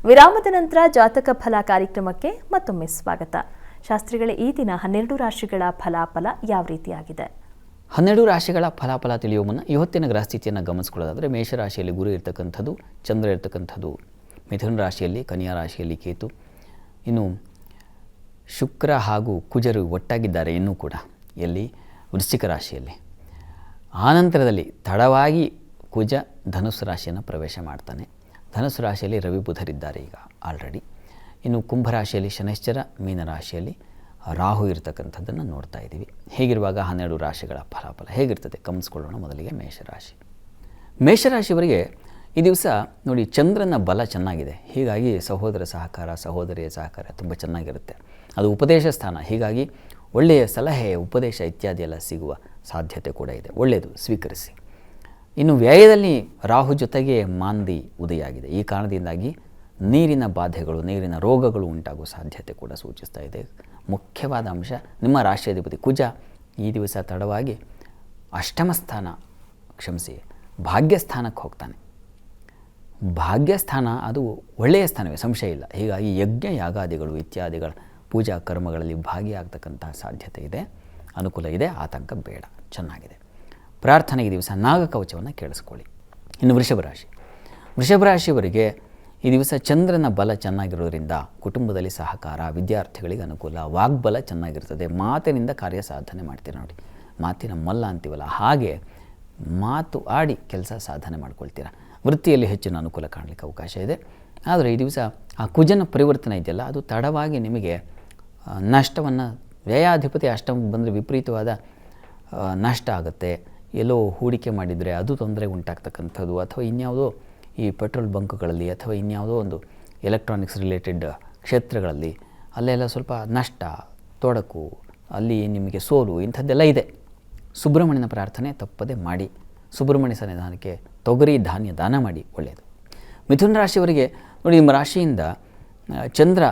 ವಿರಾಮದ ನಂತರ ಜಾತಕ ಫಲ ಕಾರ್ಯಕ್ರಮಕ್ಕೆ ಮತ್ತೊಮ್ಮೆ ಸ್ವಾಗತ. ಶಾಸ್ತ್ರಿಗಳೇ, ಈ ದಿನ 12 ರಾಶಿಗಳ ಫಲಾಫಲ ಯಾವ ರೀತಿಯಾಗಿದೆ? 12 ರಾಶಿಗಳ ಫಲಾಫಲ ತಿಳಿಯುವ ಮುನ್ನ ಇವತ್ತಿನ ಗ್ರಹಸ್ಥಿತಿಯನ್ನು ಗಮನಿಸ್ಕೊಳ್ಳೋದಾದರೆ, ಮೇಷರಾಶಿಯಲ್ಲಿ ಗುರು ಇರ್ತಕ್ಕಂಥದ್ದು, ಚಂದ್ರ ಇರ್ತಕ್ಕಂಥದ್ದು, ಮಿಥುನ ರಾಶಿಯಲ್ಲಿ, ಕನ್ಯಾ ರಾಶಿಯಲ್ಲಿ ಕೇತು, ಇನ್ನು ಶುಕ್ರ ಹಾಗೂ ಕುಜರು ಒಟ್ಟಾಗಿದ್ದಾರೆ ಇನ್ನೂ ಕೂಡ ಎಲ್ಲಿ, ವೃಶ್ಚಿಕ ರಾಶಿಯಲ್ಲಿ. ಆನಂತರದಲ್ಲಿ ತಡವಾಗಿ ಕುಜ ಧನುಸ್ಸು ರಾಶಿಯನ್ನು ಪ್ರವೇಶ ಮಾಡ್ತಾನೆ. ಧನುಸ್ಸು ರಾಶಿಯಲ್ಲಿ ರವಿ ಬುಧರಿದ್ದಾರೆ ಈಗ ಆಲ್ರೆಡಿ. ಇನ್ನು ಕುಂಭರಾಶಿಯಲ್ಲಿ ಶನೈಶ್ಚರ, ಮೀನರಾಶಿಯಲ್ಲಿ ರಾಹು ಇರತಕ್ಕಂಥದ್ದನ್ನು ನೋಡ್ತಾ ಇದ್ದೀವಿ. ಹೀಗಿರುವಾಗ 12 ರಾಶಿಗಳ ಫಲಾಫಲ ಹೇಗಿರ್ತದೆ ಗಮನಿಸ್ಕೊಳ್ಳೋಣ. ಮೊದಲಿಗೆ ಮೇಷರಾಶಿ. ಮೇಷರಾಶಿಯವರಿಗೆ ಈ ದಿವಸ ನೋಡಿ, ಚಂದ್ರನ ಬಲ ಚೆನ್ನಾಗಿದೆ. ಹೀಗಾಗಿ ಸಹೋದರ ಸಹಕಾರ, ಸಹೋದರಿಯ ಸಹಕಾರ ತುಂಬ ಚೆನ್ನಾಗಿರುತ್ತೆ. ಅದು ಉಪದೇಶ ಸ್ಥಾನ. ಹೀಗಾಗಿ ಒಳ್ಳೆಯ ಸಲಹೆ, ಉಪದೇಶ ಇತ್ಯಾದಿ ಎಲ್ಲ ಸಿಗುವ ಸಾಧ್ಯತೆ ಕೂಡ ಇದೆ. ಒಳ್ಳೆಯದು, ಸ್ವೀಕರಿಸಿ. ಇನ್ನು ವ್ಯಯದಲ್ಲಿ ರಾಹು ಜೊತೆಗೆ ಮಾಂದಿ ಉದಯ ಆಗಿದೆ. ಈ ಕಾರಣದಿಂದಾಗಿ ನೀರಿನ ಬಾಧೆಗಳು, ನೀರಿನ ರೋಗಗಳು ಉಂಟಾಗುವ ಸಾಧ್ಯತೆ ಕೂಡ ಸೂಚಿಸ್ತಾ ಇದೆ. ಮುಖ್ಯವಾದ ಅಂಶ, ನಿಮ್ಮ ರಾಶಿಯಾಧಿಪತಿ ಕುಜ ಈ ದಿವಸ ತಡವಾಗಿ ಅಷ್ಟಮ ಸ್ಥಾನ, ಭಾಗ್ಯಸ್ಥಾನಕ್ಕೆ ಹೋಗ್ತಾನೆ. ಭಾಗ್ಯಸ್ಥಾನ ಅದು ಒಳ್ಳೆಯ ಸ್ಥಾನವೇ, ಸಂಶಯ ಇಲ್ಲ. ಹೀಗಾಗಿ ಯಜ್ಞ ಯಾಗಾದಿಗಳು ಇತ್ಯಾದಿಗಳ ಪೂಜಾ ಕರ್ಮಗಳಲ್ಲಿ ಭಾಗಿಯಾಗತಕ್ಕಂತಹ ಸಾಧ್ಯತೆ ಇದೆ. ಅನುಕೂಲ ಇದೆ, ಆತಂಕ ಬೇಡ, ಚೆನ್ನಾಗಿದೆ. ಪ್ರಾರ್ಥನೆಗೆ ದಿವಸ ನಾಗಕವಚವನ್ನು ಕೇಳಿಸ್ಕೊಳ್ಳಿ. ಇನ್ನು ವೃಷಭ ರಾಶಿಯವರಿಗೆ ಈ ದಿವಸ ಚಂದ್ರನ ಬಲ ಚೆನ್ನಾಗಿರೋದ್ರಿಂದ ಕುಟುಂಬದಲ್ಲಿ ಸಹಕಾರ, ವಿದ್ಯಾರ್ಥಿಗಳಿಗೆ ಅನುಕೂಲ, ವಾಗ್ಬಲ ಚೆನ್ನಾಗಿರ್ತದೆ. ಮಾತಿನಿಂದ ಕಾರ್ಯ ಸಾಧನೆ ಮಾಡ್ತೀರ ನೋಡಿ, ಮಾತಿನ ಮಲ್ಲ ಅಂತೀವಲ್ಲ, ಹಾಗೆ ಮಾತು ಆಡಿ ಕೆಲಸ ಸಾಧನೆ ಮಾಡ್ಕೊಳ್ತೀರ. ವೃತ್ತಿಯಲ್ಲಿ ಹೆಚ್ಚಿನ ಅನುಕೂಲ ಕಾಣಲಿಕ್ಕೆ ಅವಕಾಶ ಇದೆ. ಆದರೆ ಈ ದಿವಸ ಆ ಕುಜನ ಪರಿವರ್ತನೆ ಇದೆಯಲ್ಲ, ಅದು ತಡವಾಗಿ ನಿಮಗೆ ನಷ್ಟವನ್ನು, ವ್ಯಯಾಧಿಪತಿ ಅಷ್ಟಮ ಬಂದರೆ ವಿಪರೀತವಾದ ನಷ್ಟ ಆಗುತ್ತೆ. ಎಲ್ಲೋ ಹೂಡಿಕೆ ಮಾಡಿದರೆ ಅದು ತೊಂದರೆ ಉಂಟಾಗ್ತಕ್ಕಂಥದ್ದು, ಅಥವಾ ಇನ್ಯಾವುದೋ ಈ ಪೆಟ್ರೋಲ್ ಬಂಕ್ಗಳಲ್ಲಿ ಅಥವಾ ಇನ್ಯಾವುದೋ ಒಂದು ಎಲೆಕ್ಟ್ರಾನಿಕ್ಸ್ ರಿಲೇಟೆಡ್ ಕ್ಷೇತ್ರಗಳಲ್ಲಿ ಅಲ್ಲೆಲ್ಲ ಸ್ವಲ್ಪ ನಷ್ಟ, ತೊಡಕು, ಅಲ್ಲಿ ನಿಮಗೆ ಸೋಲು, ಇಂಥದ್ದೆಲ್ಲ ಇದೆ. ಸುಬ್ರಹ್ಮಣ್ಯನ ಪ್ರಾರ್ಥನೆ ತಪ್ಪದೆ ಮಾಡಿ. ಸುಬ್ರಹ್ಮಣ್ಯ ಸನ್ನಿಧಾನಕ್ಕೆ ತೊಗರಿ ಧಾನ್ಯ ದಾನ ಮಾಡಿ, ಒಳ್ಳೆಯದು. ಮಿಥುನ ರಾಶಿಯವರಿಗೆ ನೋಡಿ, ನಿಮ್ಮ ರಾಶಿಯಿಂದ ಚಂದ್ರ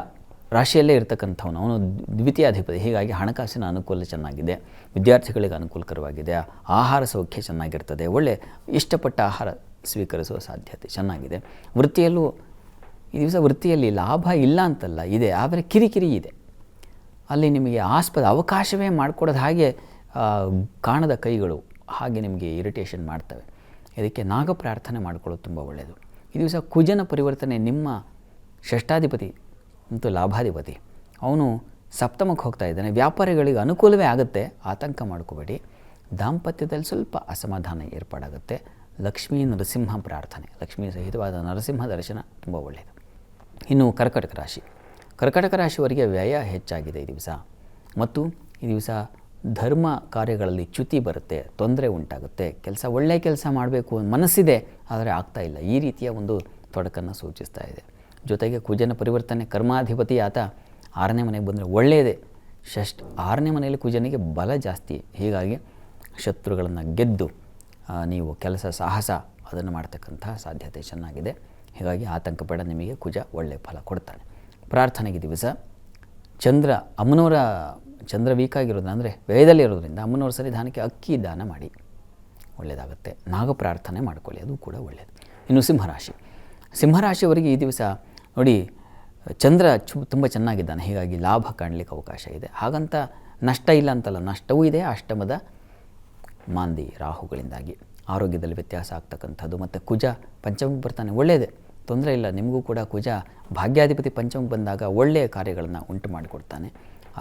ರಾಶಿಯಲ್ಲೇ ಇರತಕ್ಕಂಥವನು, ಅವನು ದ್ವಿತೀಯಾಧಿಪತಿ. ಹೀಗಾಗಿ ಹಣಕಾಸಿನ ಅನುಕೂಲ ಚೆನ್ನಾಗಿದೆ, ವಿದ್ಯಾರ್ಥಿಗಳಿಗೆ ಅನುಕೂಲಕರವಾಗಿದೆ, ಆಹಾರ ಸೌಖ್ಯ ಚೆನ್ನಾಗಿರ್ತದೆ, ಒಳ್ಳೆ ಇಷ್ಟಪಟ್ಟ ಆಹಾರ ಸ್ವೀಕರಿಸುವ ಸಾಧ್ಯತೆ ಚೆನ್ನಾಗಿದೆ. ವೃತ್ತಿಯಲ್ಲೂ ಈ ದಿವಸ ವೃತ್ತಿಯಲ್ಲಿ ಲಾಭ ಇಲ್ಲ ಅಂತಲ್ಲ, ಇದೆ, ಆದರೆ ಕಿರಿಕಿರಿ ಇದೆ. ಅಲ್ಲಿ ನಿಮಗೆ ಅವಕಾಶವೇ ಮಾಡಿಕೊಡೋದು, ಹಾಗೆ ಕಾಣದ ಕೈಗಳು ಹಾಗೆ ನಿಮಗೆ ಇರಿಟೇಷನ್ ಮಾಡ್ತವೆ. ಇದಕ್ಕೆ ನಾಗ ಪ್ರಾರ್ಥನೆ ಮಾಡಿಕೊಳ್ಳೋದು ತುಂಬ ಒಳ್ಳೆಯದು. ಈ ದಿವಸ ಕುಜನ ಪರಿವರ್ತನೆ, ನಿಮ್ಮ ಷಷ್ಠಾಧಿಪತಿ ಮತ್ತು ಲಾಭಾಧಿಪತಿ ಅವನು ಸಪ್ತಮಕ್ಕೆ ಹೋಗ್ತಾ ಇದ್ದಾನೆ. ವ್ಯಾಪಾರಿಗಳಿಗೆ ಅನುಕೂಲವೇ ಆಗುತ್ತೆ, ಆತಂಕ ಮಾಡ್ಕೋಬೇಡಿ. ದಾಂಪತ್ಯದಲ್ಲಿ ಸ್ವಲ್ಪ ಅಸಮಾಧಾನ ಏರ್ಪಾಡಾಗುತ್ತೆ. ಲಕ್ಷ್ಮೀ ನರಸಿಂಹ ಪ್ರಾರ್ಥನೆ, ಲಕ್ಷ್ಮೀ ಸಹಿತವಾದ ನರಸಿಂಹ ದರ್ಶನ ತುಂಬ ಒಳ್ಳೆಯದು. ಇನ್ನು ಕರ್ಕಟಕ ರಾಶಿಯವರಿಗೆ ವ್ಯಯ ಹೆಚ್ಚಾಗಿದೆ ಈ ದಿವಸ, ಮತ್ತು ಈ ದಿವಸ ಧರ್ಮ ಕಾರ್ಯಗಳಲ್ಲಿ ಚ್ಯುತಿ ಬರುತ್ತೆ, ತೊಂದರೆ ಉಂಟಾಗುತ್ತೆ. ಒಳ್ಳೆಯ ಕೆಲಸ ಮಾಡಬೇಕು ಮನಸ್ಸಿದೆ, ಆದರೆ ಆಗ್ತಾ ಇಲ್ಲ. ಈ ರೀತಿಯ ಒಂದು ತೊಡಕನ್ನು ಸೂಚಿಸ್ತಾ ಇದೆ. ಜೊತೆಗೆ ಕುಜನ ಪರಿವರ್ತನೆ, ಕರ್ಮಾಧಿಪತಿ ಆತ 6ನೇ ಮನೆಗೆ ಬಂದರೆ ಒಳ್ಳೆಯದೇ. 6ನೇ ಮನೆಯಲ್ಲಿ ಕುಜನಿಗೆ ಬಲ ಜಾಸ್ತಿ. ಹೀಗಾಗಿ ಶತ್ರುಗಳನ್ನು ಗೆದ್ದು ನೀವು ಕೆಲಸ ಸಾಹಸ ಅದನ್ನು ಮಾಡ್ತಕ್ಕಂಥ ಸಾಧ್ಯತೆ ಚೆನ್ನಾಗಿದೆ. ಹೀಗಾಗಿ ಆತಂಕ ಬೇಡ, ನಿಮಗೆ ಕುಜ ಒಳ್ಳೆಯ ಫಲ ಕೊಡ್ತಾನೆ. ಪ್ರಾರ್ಥನೆಗೆ ದಿವಸ ಚಂದ್ರ ವೀಕ್ ಆಗಿರೋದು, ಅಂದರೆ ವ್ಯಯದಲ್ಲಿ ಇರೋದ್ರಿಂದ ಅಮ್ಮನವರ ಸನ್ನಿಧಾನಕ್ಕೆ ಅಕ್ಕಿ ದಾನ ಮಾಡಿ, ಒಳ್ಳೆಯದಾಗುತ್ತೆ. ನಾಗ ಪ್ರಾರ್ಥನೆ ಮಾಡ್ಕೊಳ್ಳಿ, ಅದು ಕೂಡ ಒಳ್ಳೆಯದು. ಇನ್ನು ಸಿಂಹರಾಶಿಯವರಿಗೆ ಈ ದಿವಸ ನೋಡಿ, ಚಂದ್ರ ತುಂಬ ಚೆನ್ನಾಗಿದ್ದಾನೆ. ಹೀಗಾಗಿ ಲಾಭ ಕಾಣಲಿಕ್ಕೆ ಅವಕಾಶ ಇದೆ. ಹಾಗಂತ ನಷ್ಟ ಇಲ್ಲ ಅಂತಲ್ಲ, ನಷ್ಟವೂ ಇದೆ. ಅಷ್ಟಮದ ಮಾಂದಿ ರಾಹುಗಳಿಂದಾಗಿ ಆರೋಗ್ಯದಲ್ಲಿ ವ್ಯತ್ಯಾಸ ಆಗ್ತಕ್ಕಂಥದ್ದು. ಮತ್ತು ಕುಜ ಪಂಚಮಕ್ಕೆ ಬರ್ತಾನೆ, ಒಳ್ಳೆಯದೇ, ತೊಂದರೆ ಇಲ್ಲ. ನಿಮಗೂ ಕೂಡ ಕುಜ ಭಾಗ್ಯಾಧಿಪತಿ ಪಂಚಮಕ್ಕೆ ಬಂದಾಗ ಒಳ್ಳೆಯ ಕಾರ್ಯಗಳನ್ನು ಉಂಟು ಮಾಡಿಕೊಡ್ತಾನೆ.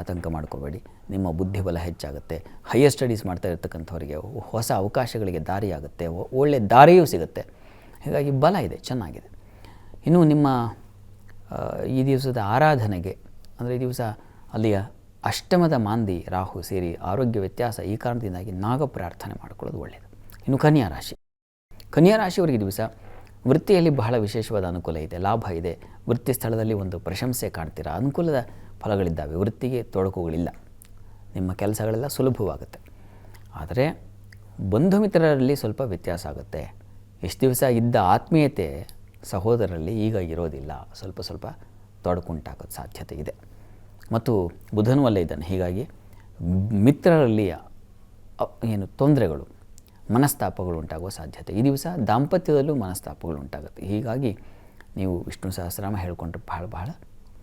ಆತಂಕ ಮಾಡ್ಕೋಬೇಡಿ. ನಿಮ್ಮ ಬುದ್ಧಿಬಲ ಹೆಚ್ಚಾಗುತ್ತೆ. ಹೈಯರ್ ಸ್ಟಡೀಸ್ ಮಾಡ್ತಾ ಇರ್ತಕ್ಕಂಥವರಿಗೆ ಹೊಸ ಅವಕಾಶಗಳಿಗೆ ದಾರಿಯಾಗುತ್ತೆ, ಒಳ್ಳೆಯ ದಾರಿಯೂ ಸಿಗುತ್ತೆ. ಹೀಗಾಗಿ ಬಲ ಇದೆ, ಚೆನ್ನಾಗಿದೆ. ಇನ್ನು ನಿಮ್ಮ ಈ ದಿವಸದ ಆರಾಧನೆಗೆ, ಅಂದರೆ ಈ ದಿವಸ ಅಲ್ಲಿಯ ಅಷ್ಟಮದ ಮಾಂದಿ ರಾಹು ಸೇರಿ ಆರೋಗ್ಯ ವ್ಯತ್ಯಾಸ, ಈ ಕಾರಣದಿಂದಾಗಿ ನಾಗ ಪ್ರಾರ್ಥನೆ ಮಾಡ್ಕೊಳ್ಳೋದು ಒಳ್ಳೆಯದು. ಇನ್ನು ಕನ್ಯಾ ರಾಶಿಯವರಿಗೆ ದಿವಸ ವೃತ್ತಿಯಲ್ಲಿ ಬಹಳ ವಿಶೇಷವಾದ ಅನುಕೂಲ ಇದೆ, ಲಾಭ ಇದೆ. ವೃತ್ತಿ ಸ್ಥಳದಲ್ಲಿ ಒಂದು ಪ್ರಶಂಸೆ ಕಾಣ್ತೀರಾ, ಅನುಕೂಲದ ಫಲಗಳಿದ್ದಾವೆ. ವೃತ್ತಿಗೆ ತೊಡಕುಗಳಿಲ್ಲ, ನಿಮ್ಮ ಕೆಲಸಗಳೆಲ್ಲ ಸುಲಭವಾಗುತ್ತೆ. ಆದರೆ ಬಂಧು ಮಿತ್ರರಲ್ಲಿ ಸ್ವಲ್ಪ ವ್ಯತ್ಯಾಸ ಆಗುತ್ತೆ. ಎಷ್ಟು ದಿವಸ ಇದ್ದ ಆತ್ಮೀಯತೆ ಸಹೋದರರಲ್ಲಿ ಈಗ ಇರೋದಿಲ್ಲ, ಸ್ವಲ್ಪ ತೊಡಕುಂಟಾಗೋದು ಸಾಧ್ಯತೆ ಇದೆ. ಮತ್ತು ಬುಧನೂ ಅಲ್ಲೇ ಇದ್ದಾನೆ. ಹೀಗಾಗಿ ಮಿತ್ರರಲ್ಲಿ ತೊಂದರೆಗಳು, ಮನಸ್ತಾಪಗಳು ಉಂಟಾಗುವ ಸಾಧ್ಯತೆ. ಈ ದಿವಸ ದಾಂಪತ್ಯದಲ್ಲೂ ಮನಸ್ತಾಪಗಳು ಉಂಟಾಗುತ್ತೆ. ಹೀಗಾಗಿ ನೀವು ವಿಷ್ಣು ಸಹಸ್ರನಾಮ ಹೇಳ್ಕೊಂಡ್ರೆ ಬಹಳ ಬಹಳ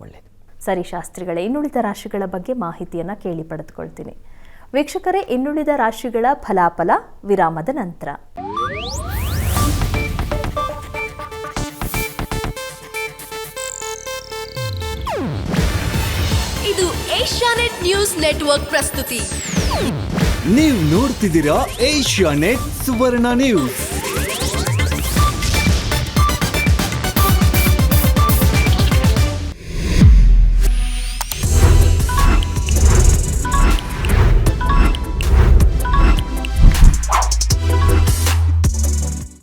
ಒಳ್ಳೆಯದು. ಸರಿ ಶಾಸ್ತ್ರಿಗಳೇ, ಇನ್ನುಳಿದ ರಾಶಿಗಳ ಬಗ್ಗೆ ಮಾಹಿತಿಯನ್ನು ಕೇಳಿ ಪಡೆದುಕೊಳ್ತೀನಿ. ವೀಕ್ಷಕರೇ, ಇನ್ನುಳಿದ ರಾಶಿಗಳ ಫಲಾಫಲ ವಿರಾಮದ ನಂತರ. ಇದು ಏಷ್ಯಾನೆಟ್ ನ್ಯೂಸ್ ನೆಟ್ವರ್ಕ್ ಪ್ರಸ್ತುತಿ. ನೀವು ನೋಡ್ತಿದ್ದೀರಾ ಏಷ್ಯಾನೆಟ್ ಸುವರ್ಣ ನ್ಯೂಸ್.